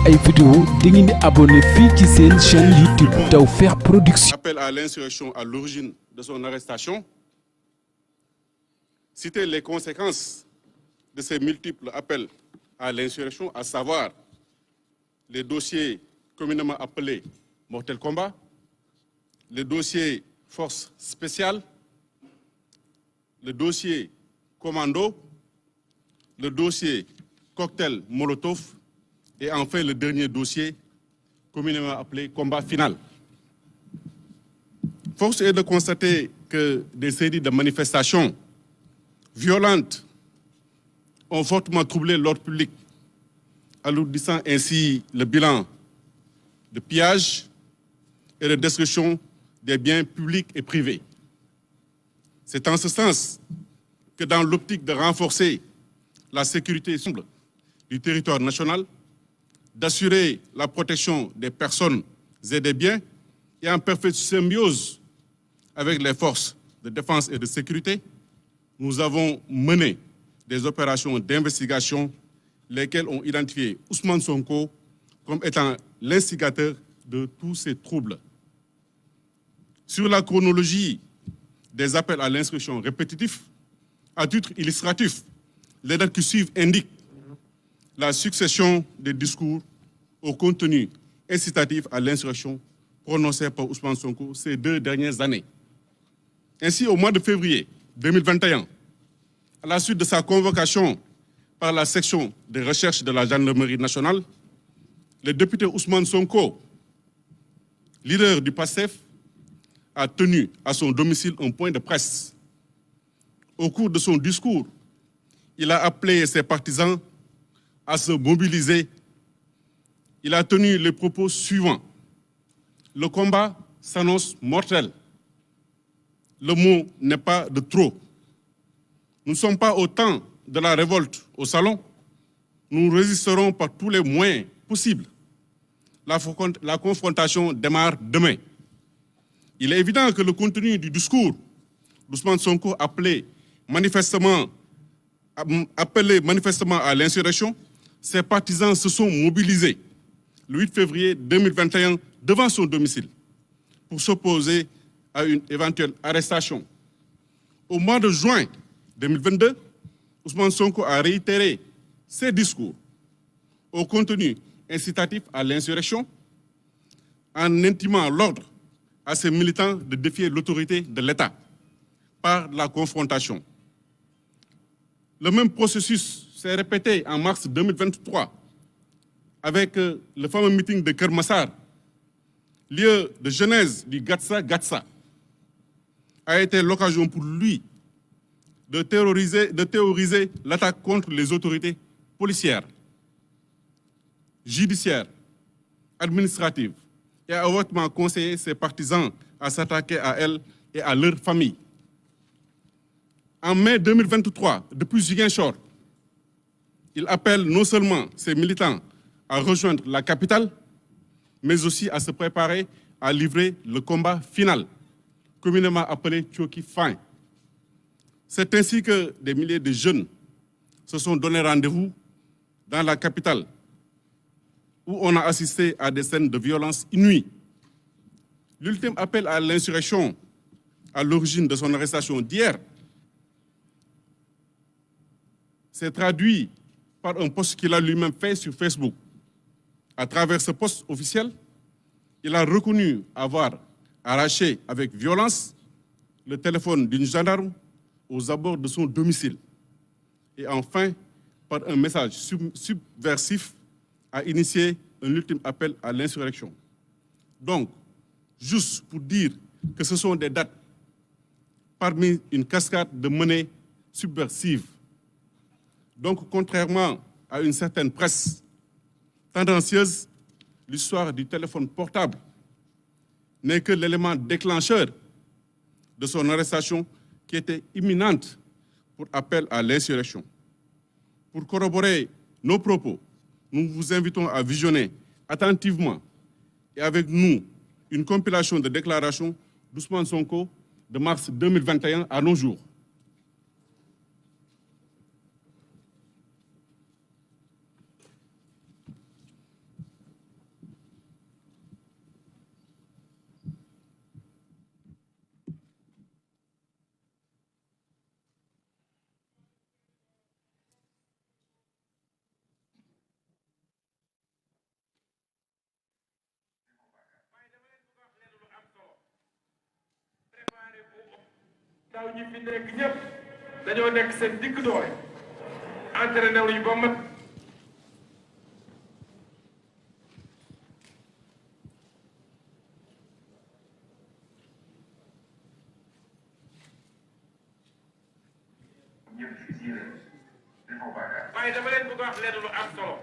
ay vidéo da ngeen di abonné fii ci seen chaîne YouTube Tawfekh Production. Appel à l'insurrection à l'origine de son arrestation. Citer les conséquences de ces multiples appels à l'insurrection, à savoir les dossiers communément appelés mortel combat, le dossier force spéciale, le dossier commando, le dossier cocktail Molotov et enfin le dernier dossier communément appelé combat final. Force est de constater que des séries de manifestations violentes ont fortement troublé l'ordre public, alourdissant ainsi le bilan de pillage et de destruction des biens publics et privés. C'est en ce sens que dans l'optique de renforcer la sécurité du territoire national, d'assurer la protection des personnes et des biens et en parfaite symbiose avec les forces de défense et de sécurité, nous avons mené des opérations d'investigation, lesquelles ont identifié Ousmane Sonko comme étant l'instigateur de tous ces troubles. Sur la chronologie des appels à l'instruction répétitifs, à titre illustratif, les dates qui suivent indiquent la succession des discours au contenu incitatif à l'insurrection prononcés par Ousmane Sonko ces 2 dernières années. Ainsi, au mois de février 2021, à la suite de sa convocation par la section de recherche de la gendarmerie nationale, le député Ousmane Sonko, leader du PASTEF, a tenu à son domicile un point de presse. Au cours de son discours, il a appelé ses partisans à se mobiliser. Il a tenu les propos suivants. Le combat s'annonce mortel. Le mot n'est pas de trop. Nous ne sommes pas au temps de la révolte au salon. Nous résisterons par tous les moyens possibles. La confrontation démarre demain. Il est évident que le contenu du discours d'Ousmane Sonko appelé manifestement à l'insurrection, ses partisans se sont mobilisés le 8 février 2021 devant son domicile pour s'opposer à une éventuelle arrestation. Au mois de juin 2022, Ousmane Sonko a réitéré ses discours au contenu incitatif à l'insurrection en intimant l'ordre à ses militants de défier l'autorité de l'État par la confrontation. Le même processus s'est répété en mars 2023 avec le fameux meeting de Keur Massar, lieu de genèse du Gatsa a été l'occasion pour lui de théoriser l'attaque contre les autorités policières, judiciaires, administratives et a hautement conseillé ses partisans à s'attaquer à elles et à leurs familles. En mai 2023, depuis Ziguinchor, il appelle non seulement ses militants à rejoindre la capitale, mais aussi à se préparer à livrer le combat final, communément appelé Tchoki Fin. C'est ainsi que des milliers de jeunes se sont donné rendez-vous dans la capitale, où on a assisté à des scènes de violence inouïes. L'ultime appel à l'insurrection, à l'origine de son arrestation d'hier, s'est traduit par un post qu'il a lui-même fait sur Facebook. À travers ce post officiel, il a reconnu avoir arraché avec violence le téléphone d'une gendarme aux abords de son domicile. Et enfin, par un message subversif, a initié un ultime appel à l'insurrection. Donc, juste pour dire que ce sont des dates parmi une cascade de menées subversives. Donc, contrairement à une certaine presse tendancieuse, l'histoire du téléphone portable n'est que l'élément déclencheur de son arrestation qui était imminente pour appel à l'insurrection. Pour corroborer nos propos, nous vous invitons à visionner attentivement et avec nous une compilation de déclarations d'Ousmane Sonko de mars 2021 à nos jours. ndaw ñi fi nekk ñëpp dañoo nekk seen digg doole entraîné wuñu ba mat waaye dama leen bëgg a wax leen lu am solo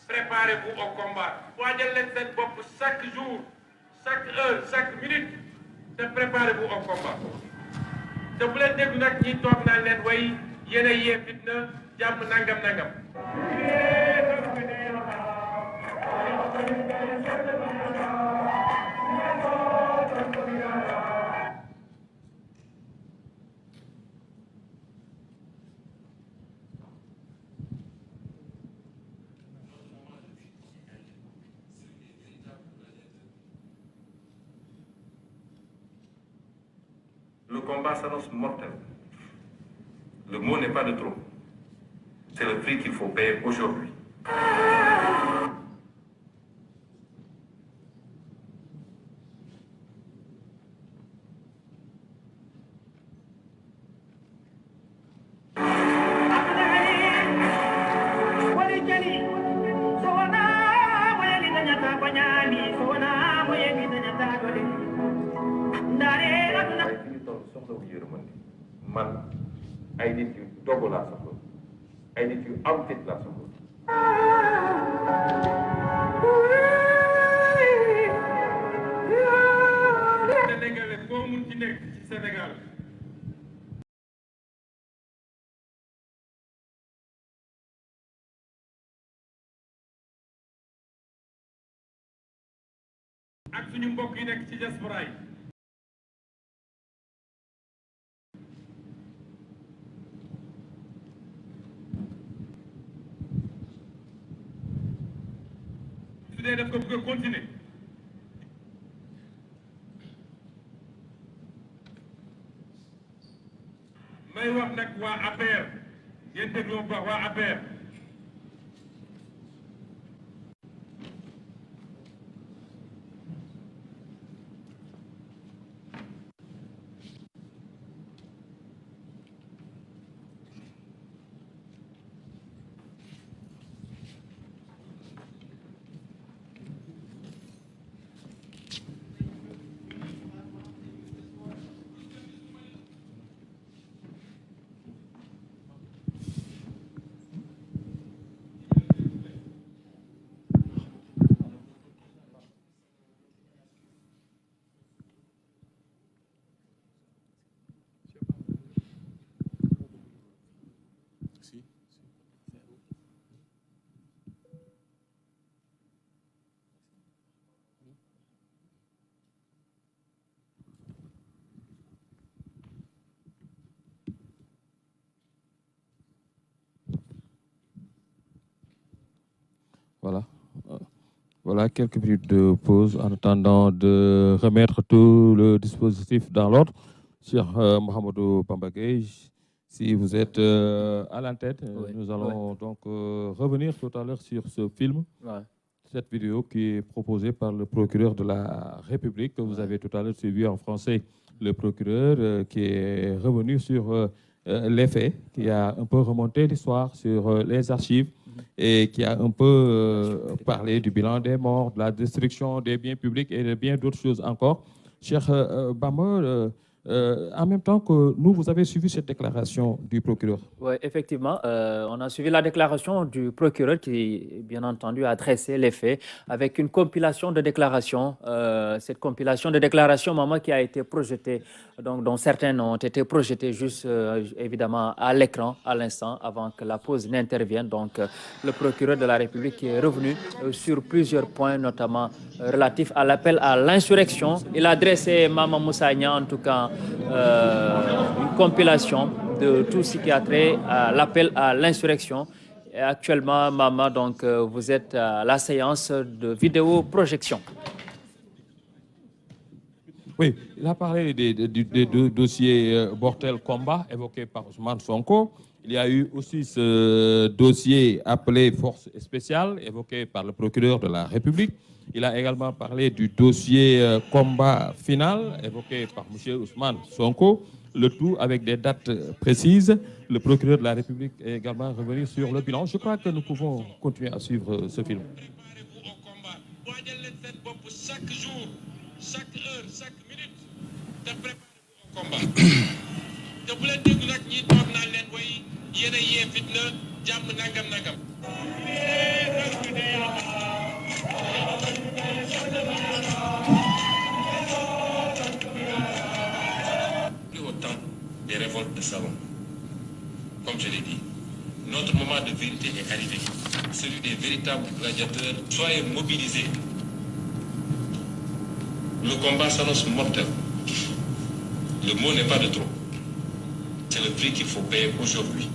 préparez-vous au combat waajal leen seen bopp chaque jour chaque heure chaque minute te préparez-vous au combat te bu leen déglu nag ñi toog naan leen way yéen a yee fitna jàmm nangam. Le combat s'annonce mortel. Le mot n'est pas de trop. C'est le prix qu'il faut payer aujourd'hui. Man ay nit yu dogu laa soxla ay nit yu am fit laa soxla. Sénégalais foo mun ci nekk ci Sénégal ak suñu mbokk yi nekk ci diaspora yi su dee def ko bëgg a continuer may wax nag waa APR yéen déglu ma waa APR Voilà. Voilà quelques minutes de pause en attendant de remettre tout le dispositif dans l'ordre. Cheikh Mouhamadou Bamba Gueye, si vous êtes à la tête, nous allons donc revenir tout à l'heure sur ce film, cette vidéo qui est proposée par le procureur de la République, que vous avez tout à l'heure suivi en français, le procureur qui est revenu sur les faits, qui a un peu remonté l'histoire sur les archives, et qui a un peu parlé du bilan des morts, de la destruction des biens publics et de bien d'autres choses encore. Cheikh Bamba, en même temps que nous, vous avez suivi cette déclaration du procureur. Oui, effectivement, on a suivi la déclaration du procureur qui, bien entendu, a dressé les faits avec une compilation de déclarations. Cette compilation de déclarations, maman, qui a été projetée, donc, dont certaines ont été projetées juste, évidemment, à l'écran, à l'instant, avant que la pause n'intervienne. Donc, le procureur de la République qui est revenu sur plusieurs points, notamment relatifs à l'appel à l'insurrection. Il a dressé, Maman Moussagna, en tout cas, une compilation de tout ce qui a trait à l'appel à l'insurrection. Et actuellement, Mama, donc, vous êtes à la séance de vidéoprojection. Oui, il a parlé des dossiers Bortel Combat évoqué par Ousmane Sonko. Il y a eu aussi ce dossier appelé Force spéciale évoqué par le procureur de la République. Il a également parlé du dossier combat final évoqué par M. Ousmane Sonko. le tout avec des dates précises. Le procureur de la République est également revenu sur le bilan. Je crois que nous pouvons continuer à suivre ce film. Préparez-vous au combat. Waajal leen seen bopp chaque jour, chaque heure, chaque minute. Te préparez-vous au combat. Te bu leen déglu nag ñi toog naan leen way yéen a yee fitna jàmm nangam nangam. Plus autant des révoltes de salon. Comme je l'ai dit, notre moment de vérité est arrivé. Celui des véritables gladiateurs. Soyez mobilisés. Le combat s'annonce mortel. Le mot n'est pas de trop. C'est le prix qu'il faut payer aujourd'hui.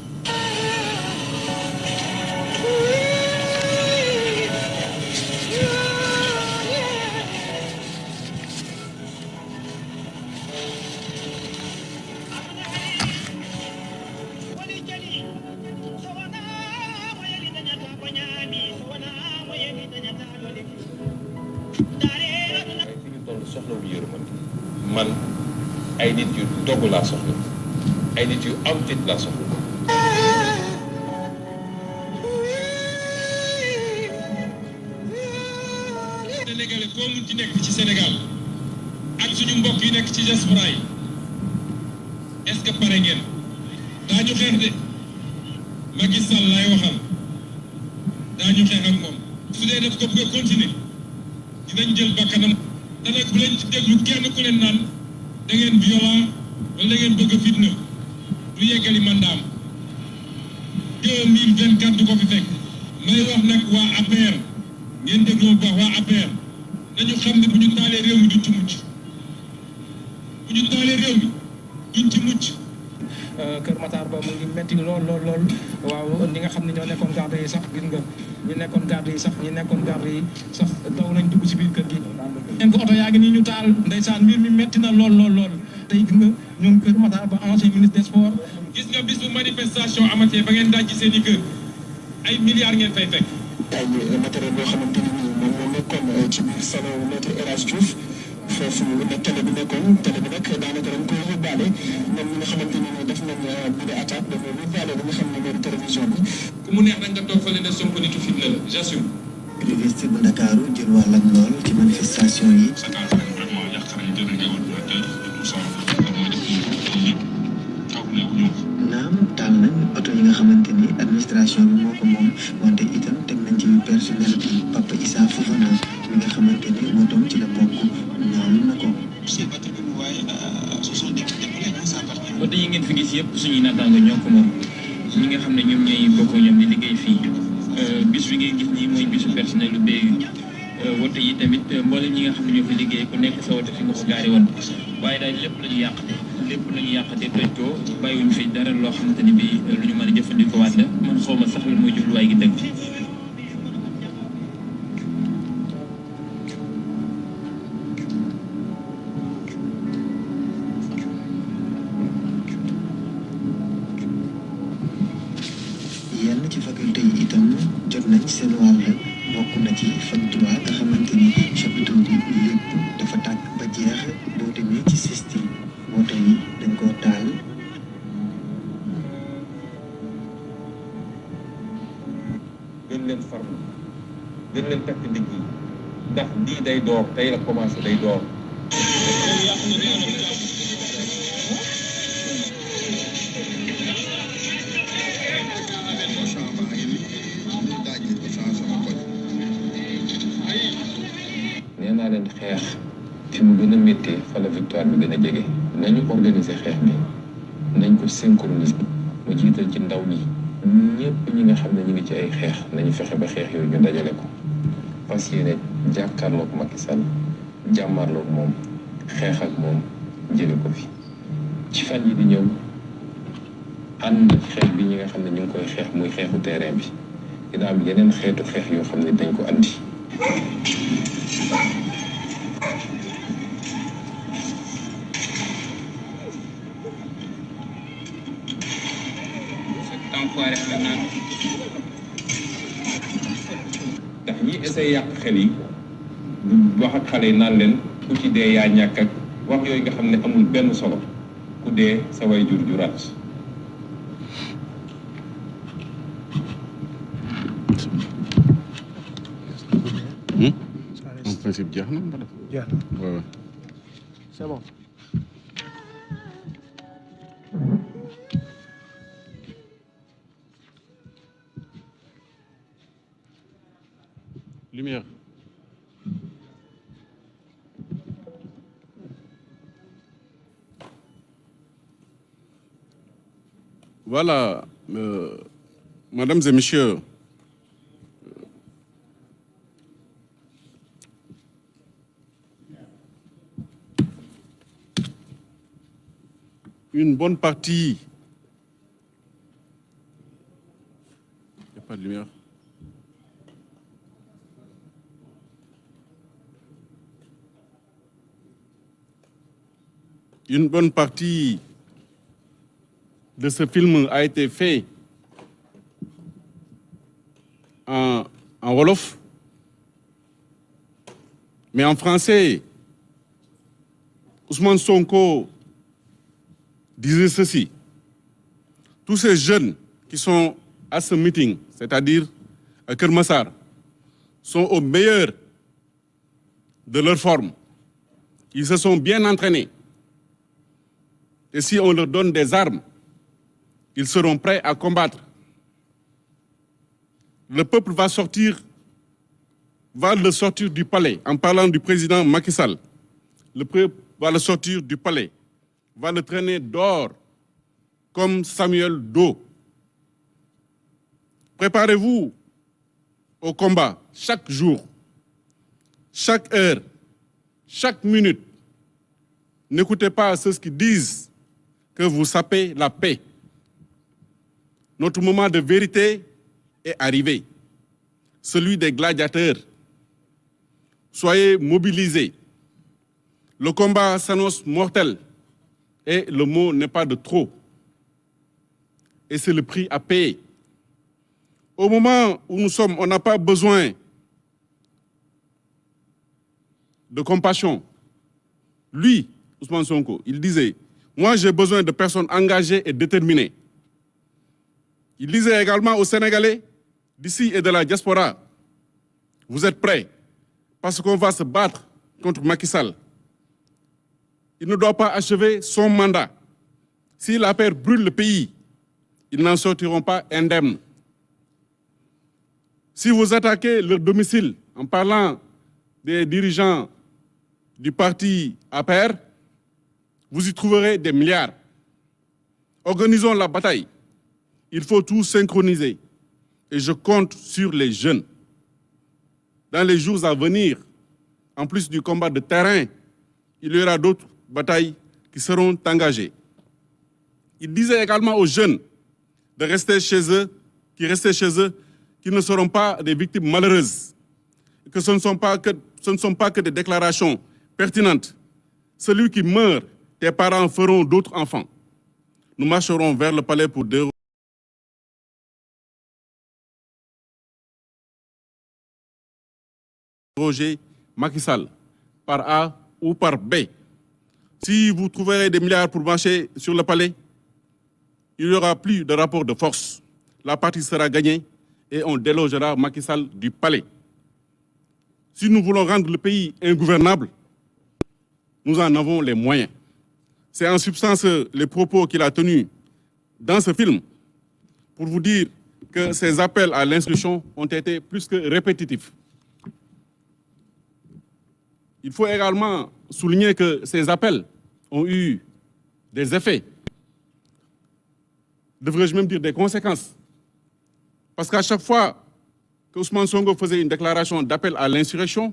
Man ay nit yu dogu laa soxla ay nit yu am fit laa soxla. Sénégalais foo mun ci nekk ci Sénégal ak suñu mbokk yi nekk ci diaspora yi est-ce que pare ngeen daañu xeex de Macky Sall lay waxal daañu xeex ak moom su dee def ko bëgg a continuer dinañ jël bakkanam te nag bu leen ci déglu kenn ku leen naan da ngeen violent wala da ngeen bëgg a fitna du yeggali mandaam 2024 du ko fi fekk may wax nag waa APR ngeen déglu bu baax waa APR nañu xam ne bu ñu taalee réew mi duñ ci mucc bu ñu taalee réew mi duñ ci mucc. Kër Matar ba mu ngi metti lool waaw ñi nga xam ne ñoo nekkoon garde yi sax gis nga ñi nekkoon garde yi sax daw nañ dugg ci biir kër gi. ngeen ko oto yaa ngi nii ñu taal ndeysaan mbir mi metti na lool tey gis nga ñoom Kër Matar ba ancien ministre des sports. gis nga bis bu manifestation amatee ba ngeen daj seen i kër ay milliards ngeen fay fekk. ay matériel boo xamante ni moom moo nekkoon ci biir salon Maître El Hadji Diouf foofu la télé bi nekkoon télé bi nag daanaka dañ koy yóbbaale ñoom ñi nga xamante ni def nañ bi de attaque dañoo yóbbaale li nga xam ne mooy télévision bi. ku mu neex nag nga toog fële ne Sonko nitu fitna la j'assume. Université bu Ndakaaru jël wàllam lool ci manifestation yi. vraiment yàq nañ jënd nga ordinateur et tout ça naam taal nañ oto yi nga xamante ni administration bi moo ko moom wante itam teg nañ ci personnel bi Papa Issa Fofana mi nga xamante ni moo doom ci la bokk ñoom na ko. oto yi ngeen fi gis yëpp suñuy naataango ñoo ko moom ñi nga xam ne ñoom ñooy bokk ñoom di liggéey fii bis bi ngay gis nii mooy bisu personnel lu BU woto yi tamit mboolem ñi nga xam ne ñoo fi liggéey ku nekk sa woto fi nga ko gaari woon waaye daal lépp la ñu yàqate toj ko bàyyiwuñ fi dara loo xamante ni bii lu ñu mën a jëfandikoo waat la man xaw ma sax lan mooy jubluwaay gi dëgg. yenn ci faculté yi itam jot nañ seen wàll bokk na ci fac droit nga xamante ni chapiteau bi lépp dafa tàkk ba jeex boo demee ci CESTI woto yi dañ koo taal. gën leen farlu gën leen takk ndigg yi ndax lii day door tey la commencé day door. nee naa leen xeex fi mu gën a méttee fa la victoire bi gën a jege nañu organiser xeex bi nañ ko synchroniser mu jiital ci ndaw ñi ñëpp ñi nga xam ne ñu ngi ci ay xeex nañu fexe ba xeex yooyu ñu dajale ko fas yéene jàkkaarloog Macky Sall jàmmaarloog moom xeex ak moom jële ko fi ci fan yi di ñëw ànd xeex bi ñi nga xam ne ñu ngi koy xeex muy xeexu terrain bi dina am yeneen xeetu xeex yoo xam ne dañ ko andi. ndax ñi essayé yàq xel yi wax ak xale yi naan leen ku ci dee yaa ñàkk ak wax yooyu nga xam ne amul benn solo ku dee sa way jur juraat. En principe jeex na. jeex na. Ouais. C'est bon. Lumière. Voilà, mesdames et messieurs, une bonne partie. Il n'y a pas de lumière. Une bonne partie de ce film a été fait en Wolof, mais en français, Ousmane Sonko disait ceci: tous ces jeunes qui sont à ce meeting, c'est-à-dire à Keur Massar, sont au meilleur de leur forme. Ils se sont bien entraînés. Et si on leur donne des armes, ils seront prêts à combattre. Le peuple va le sortir du palais, en parlant du président Macky Sall. Le peuple va le sortir du palais, va le traîner dehors, comme Samuel Doe. Préparez-vous au combat chaque jour, chaque heure, chaque minute. N'écoutez pas ceux qui disent que vous sapez la paix. Notre moment de vérité est arrivé, celui des gladiateurs. Soyez mobilisés. Le combat s'annonce mortel et le mot n'est pas de trop. Et c'est le prix à payer. Au moment où nous sommes, on n'a pas besoin de compassion. Lui, Ousmane Sonko, il disait: moi j'ai besoin de personnes engagées et déterminées. Il disait également aux Sénégalais d'ici et de la diaspora: vous êtes prêts parce qu'on va se battre contre Macky Sall. Il ne doit pas achever son mandat. Si la paix brûle le pays, ils n'en sortiront pas indemnes. Si vous attaquez leur domicile en parlant des dirigeants du parti APR, vous y trouverez des milliards. Organisons la bataille. Il faut tout synchroniser. Et je compte sur les jeunes. Dans les jours à venir, en plus du combat de terrain, il y aura d'autres batailles qui seront engagées. Il disait également aux jeunes de rester chez eux, qui ne seront pas des victimes malheureuses, que ce ne sont pas que des déclarations pertinentes. Celui qui meurt, tes parents feront d'autres enfants. Nous marcherons vers le palais pour déroger Macky Sall par A ou par B. Si vous trouverez des milliards pour marcher sur le palais, il n'y aura plus de rapport de force. La partie sera gagnée et on délogera Macky Sall du palais. Si nous voulons rendre le pays ingouvernable, nous en avons les moyens. C'est en substance les propos qu'il a tenus dans ce film pour vous dire que ces appels à l'instruction ont été plus que répétitifs. Il faut également souligner que ces appels ont eu des effets, devrais-je même dire des conséquences. Parce qu'à chaque fois que Ousmane Sonko faisait une déclaration d'appel à l'insurrection,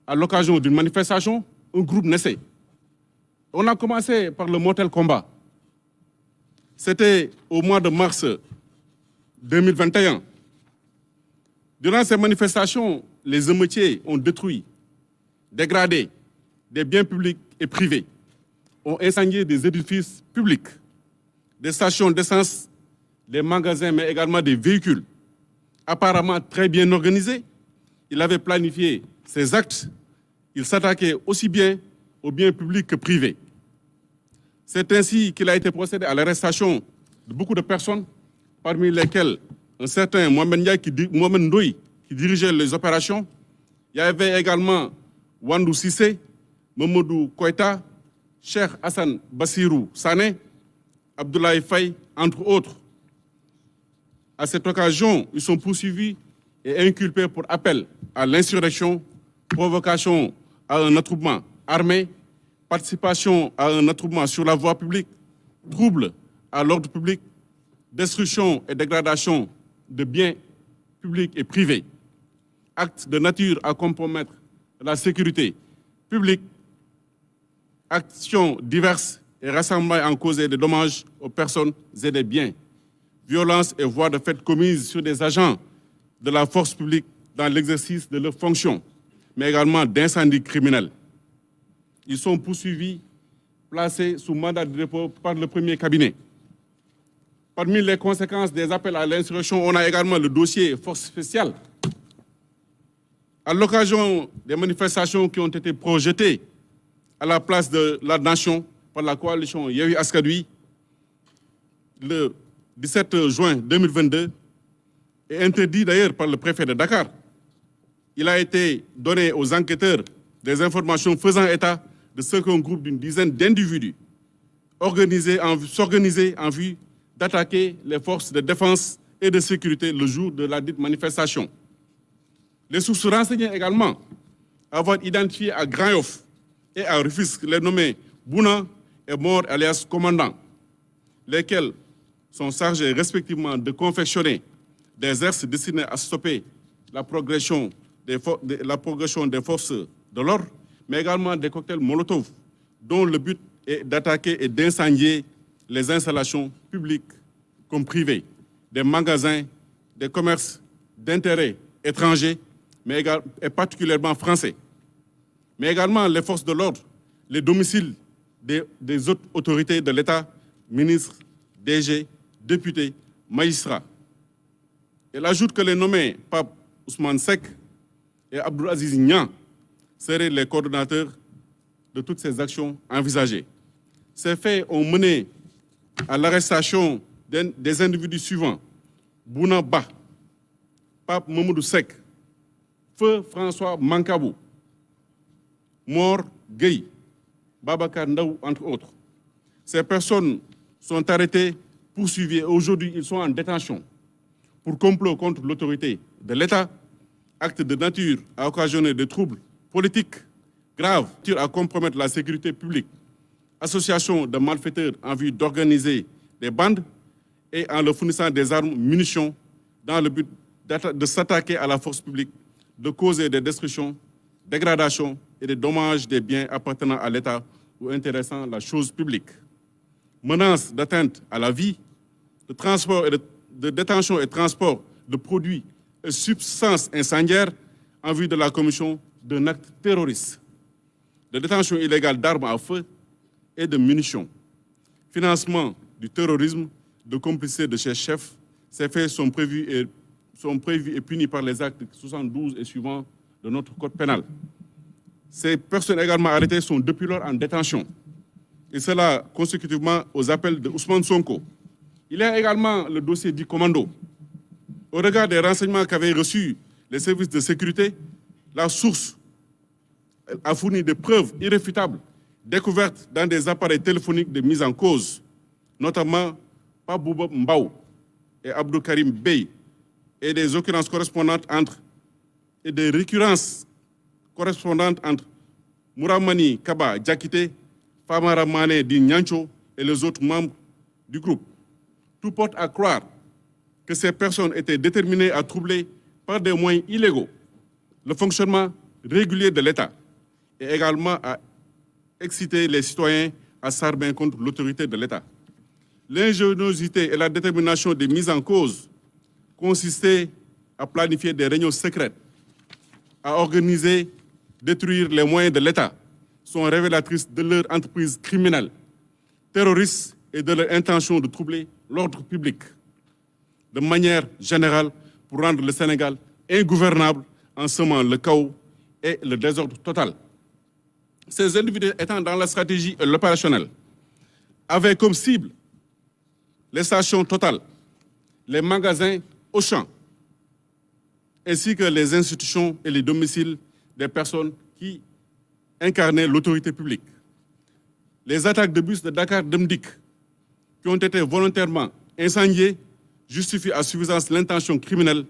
à l'occasion d'une manifestation, un groupe naissait. On a commencé par le Mortel Combat. C'était au mois de mars 2021. Durant ces manifestations, les émeutiers ont détruit, dégradé des biens publics et privés, ont incendié des édifices publics, des stations d'essence, des magasins, mais également des véhicules. Apparemment très bien organisés, il avait planifié ses actes, il s'attaquait aussi bien aux biens publics que privés. C'est ainsi qu'il a été procédé à l'arrestation de beaucoup de personnes, parmi lesquelles un certain Mohamed Ndoye qui dirigeait les opérations. Il y avait également Wandou Sissé, Mamadou Koïta, Cheikh Hassan Bassirou Sané, Abdoulaye Faye, entre autres. À cette occasion, ils sont poursuivis et inculpés pour appel à l'insurrection, provocation à un attroupement armé, participation à un attroupement sur la voie publique, trouble à l'ordre public, destruction et dégradation de biens publics et privés, actes de nature à compromettre la sécurité publique, actions diverses et rassemblements en cause des dommages aux personnes et des biens, violences et voies de fait commises sur des agents de la force publique dans l'exercice de leurs fonctions, mais également d'incendies criminels. Ils sont poursuivis, placés sous mandat de dépôt par le premier cabinet. Parmi les conséquences des appels à l'insurrection, on a également le dossier force spéciale. À l'occasion des manifestations qui ont été projetées à la place de la nation par la coalition Yewwi Askan Wi, le 17 juin 2022, et interdit d'ailleurs par le préfet de Dakar. Il a été donné aux enquêteurs des informations faisant état de ce qu'un groupe d'une dizaine d'individus s'organisait en vue d'attaquer les forces de défense et de sécurité le jour de la dite manifestation. Les sources renseignaient également avoir identifié à Grand Yoff et à Rufisque les nommés Bouna et Mor alias Commandant, lesquels sont chargés respectivement de confectionner des exercices destinés à stopper la progression des forces de l'ordre, mais également des cocktails Molotov, dont le but est d'attaquer et d'incendier les installations publiques comme privées, des magasins, des commerces d'intérêt étrangers, mais et particulièrement français, mais également les forces de l'ordre, les domiciles des autres autorités de l'État, ministres, DG, députés, magistrats. Elle ajoute que les nommés Pape Ousmane Seck et Abdoul Aziz Niang seraient les coordonnateurs de toutes ces actions envisagées. Ces faits ont mené à l'arrestation des individus suivants: Bouna Ba, Pape Mamadou Seck, Feu François Mankabou, Mor Gueye, Babacar Ndaw, entre autres. Ces personnes sont arrêtées, poursuivies et aujourd'hui ils sont en détention pour complot contre l'autorité de l'État, acte de nature à occasionner des troubles politiques graves, à compromettre la sécurité publique, association de malfaiteurs en vue d'organiser des bandes et en leur fournissant des armes, munitions, dans le but de s'attaquer à la force publique, de causer des destructions, dégradations et des dommages des biens appartenant à l'État ou intéressant la chose publique. Menaces d'atteinte à la vie, de transport et de détention et transport de produits et substances incendiaires en vue de la commission d'un acte terroriste, de détention illégale d'armes à feu et de munitions, financement du terrorisme, de complicité de ces chefs. Ces faits sont prévus et punis par les actes 72 et suivants de notre code pénal. Ces personnes également arrêtées sont depuis lors en détention, et cela consécutivement aux appels de Ousmane Sonko. Il y a également le dossier dit Commando. Au regard des renseignements qu'avaient reçus les services de sécurité, la source a fourni des preuves irréfutables découvertes dans des appareils téléphoniques de mise en cause, notamment Pabouba Mbaou et Abdou Karim Bey, et des occurrences correspondantes et des récurrences correspondantes entre Mouramani Kaba Diakité, Famara Mané Di Nyancho et les autres membres du groupe. Tout porte à croire que ces personnes étaient déterminées à troubler par des moyens illégaux le fonctionnement régulier de l'État et également à exciter les citoyens à s'armer contre l'autorité de l'État. L'ingéniosité et la détermination des mises en cause consistaient à planifier des réunions secrètes, à organiser, détruire les moyens de l'État, sont révélatrices de leur entreprise criminelle, terroriste et de leur intention de troubler l'ordre public, de manière générale pour rendre le Sénégal ingouvernable en semant le chaos et le désordre total. Ces individus étant dans la stratégie et l'opérationnel, avait comme cible les stations Total, les magasins Auchan, ainsi que les institutions et les domiciles des personnes qui incarnaient l'autorité publique. Les attaques de bus de Dakar Demdik, qui ont été volontairement incendiées, justifient à suffisance l'intention criminelle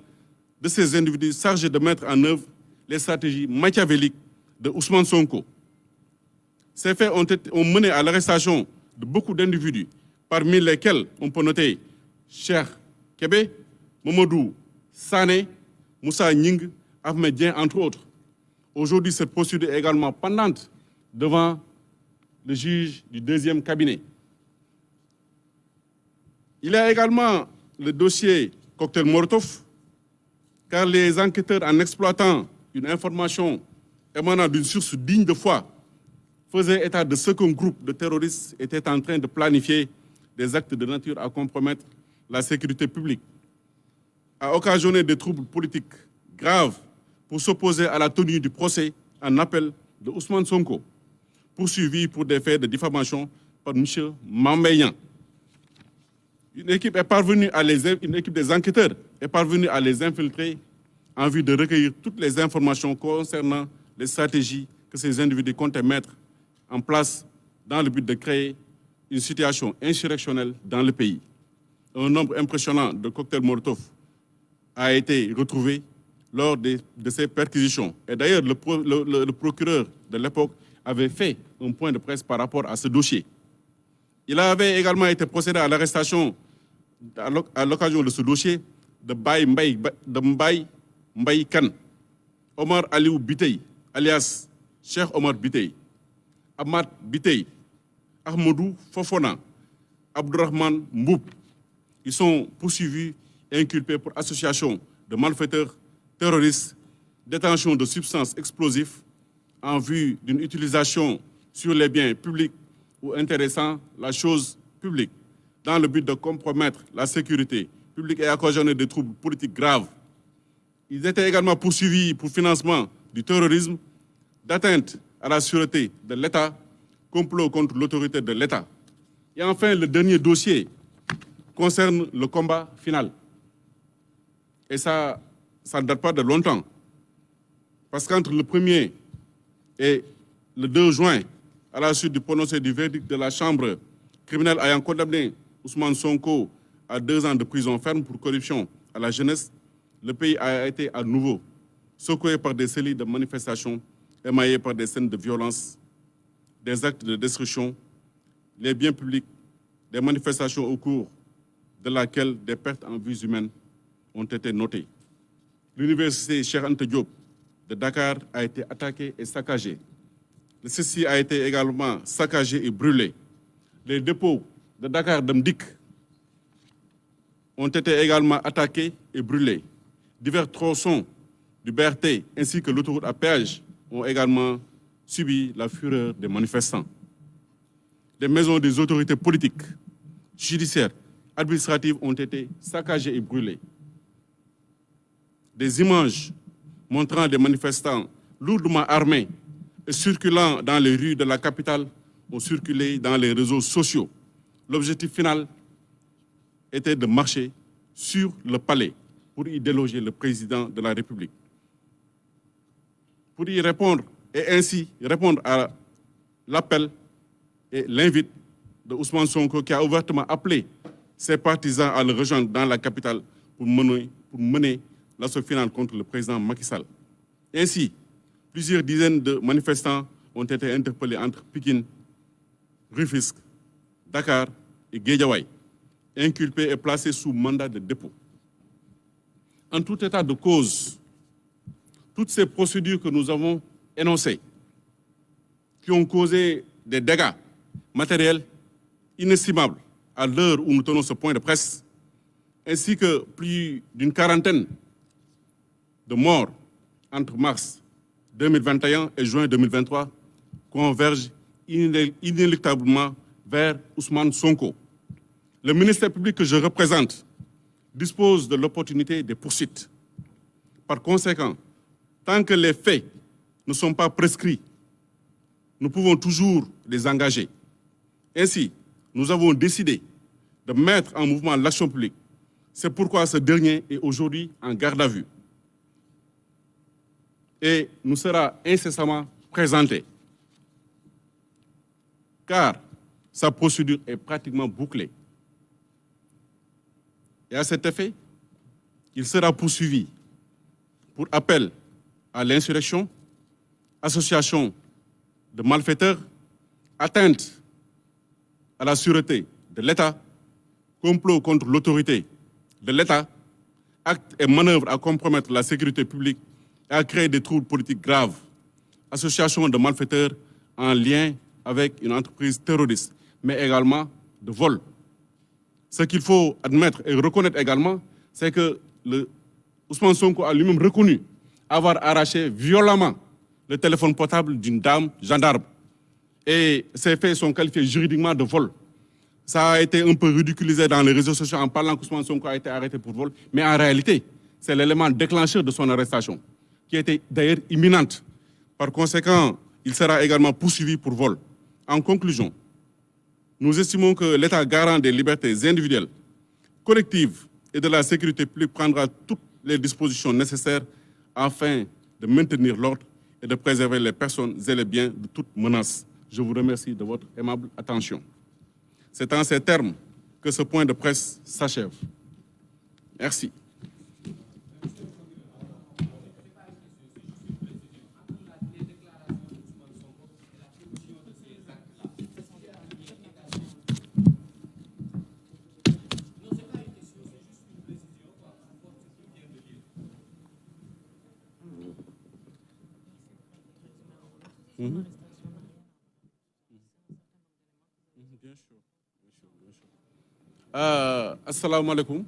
de ces individus chargés de mettre en œuvre les stratégies machiavéliques de Ousmane Sonko. Ces faits ont mené à l'arrestation de beaucoup d'individus, parmi lesquels on peut noter Cheikh Kébé, Mamadou Sané, Moussa Nying, Ahmed Dien, entre autres. Aujourd'hui, cette procédure est également pendante devant le juge du deuxième cabinet. Il y a également le dossier cocktail Molotov, car les enquêteurs, en exploitant une information émanant d'une source digne de foi, faisaient état de ce qu'un groupe de terroristes était en train de planifier des actes de nature à compromettre la sécurité publique, à occasionner des troubles politiques graves pour s'opposer à la tenue du procès en appel de Ousmane Sonko, poursuivi pour des faits de diffamation par M. Mambeyan. Une équipe des enquêteurs est parvenue à les infiltrer en vue de recueillir toutes les informations concernant les stratégies que ces individus comptaient mettre en place dans le but de créer une situation insurrectionnelle dans le pays. Un nombre impressionnant de cocktails Molotov a été retrouvé lors de ces perquisitions. Et d'ailleurs, le procureur de l'époque avait fait un point de presse par rapport à ce dossier. Il avait également été procédé à l'arrestation à l'occasion de ce dossier de Mbaye Khan, Omar Aliou Bitey, alias Cheikh Omar Bitey, Ahmad Bitey, Ahmadou Fofona, Abdourahman Mboub. Ils sont poursuivis et inculpés pour association de malfaiteurs terroristes, détention de substances explosives en vue d'une utilisation sur les biens publics ou intéressant la chose publique, dans le but de compromettre la sécurité publique et occasionner des troubles politiques graves. Ils étaient également poursuivis pour financement du terrorisme, d'atteinte à la sûreté de l'État, complot contre l'autorité de l'État. Et enfin, le dernier dossier concerne le combat final. Et ça ne date pas de longtemps. Parce qu'entre le 1er et le 2 juin, à la suite du prononcé du verdict de la Chambre criminelle ayant condamné Ousmane Sonko à 2 ans de prison ferme pour corruption à la jeunesse, le pays a été à nouveau secoué par des séries de manifestations émaillées par des scènes de violence, des actes de destruction, les biens publics, des manifestations au cours de laquelle des pertes en vies humaines ont été notées. L'université Cheikh Anta Diop de Dakar a été attaquée et saccagée. Le CECI a été également saccagé et brûlé. Les dépôts de Dakar Demdik ont été également attaqués et brûlés. Divers tronçons du BRT ainsi que l'autoroute à péage ont également subi la fureur des manifestants. Des maisons des autorités politiques, judiciaires, administratives ont été saccagées et brûlées. Des images montrant des manifestants lourdement armés et circulant dans les rues de la capitale ont circulé dans les réseaux sociaux. L'objectif final était de marcher sur le palais pour y déloger le président de la République. Pour y répondre et ainsi répondre à l'appel et l'invite de Ousmane Sonko qui a ouvertement appelé ses partisans à le rejoindre dans la capitale pour mener l'assaut final contre le président Macky Sall. Ainsi, plusieurs dizaines de manifestants ont été interpellés entre Pikine, Rufisque, Dakar et Guédiawaye, inculpés et placés sous mandat de dépôt. En tout état de cause, toutes ces procédures que nous avons énoncées, qui ont causé des dégâts matériels inestimables à l'heure où nous tenons ce point de presse, ainsi que plus d'une quarantaine de morts entre mars 2021 et juin 2023, convergent inéluctablement vers Ousmane Sonko. Le ministère public que je représente dispose de l'opportunité des poursuites. Par conséquent, tant que les faits ne sont pas prescrits, nous pouvons toujours les engager. Ainsi, nous avons décidé de mettre en mouvement l'action publique. C'est pourquoi ce dernier est aujourd'hui en garde à vue et nous sera incessamment présenté, car sa procédure est pratiquement bouclée. Et à cet effet, il sera poursuivi pour appel à l'insurrection, association de malfaiteurs, atteinte à la sûreté de l'État, complot contre l'autorité de l'État, actes et manœuvres à compromettre la sécurité publique et à créer des troubles politiques graves, association de malfaiteurs en lien avec une entreprise terroriste, mais également de vol. Ce qu'il faut admettre et reconnaître également, c'est que Ousmane Sonko a lui-même reconnu avoir arraché violemment le téléphone portable d'une dame gendarme. Et ces faits sont qualifiés juridiquement de vol. Ça a été un peu ridiculisé dans les réseaux sociaux en parlant qu'Ousmane Sonko a été arrêté pour vol. Mais en réalité, c'est l'élément déclencheur de son arrestation, qui était d'ailleurs imminente. Par conséquent, il sera également poursuivi pour vol. En conclusion, nous estimons que l'État garant des libertés individuelles, collectives et de la sécurité publique prendra toutes les dispositions nécessaires afin de maintenir l'ordre et de préserver les personnes et les biens de toute menace. Je vous remercie de votre aimable attention. C'est en ces termes que ce point de presse s'achève. Merci. Assalamu alaikum.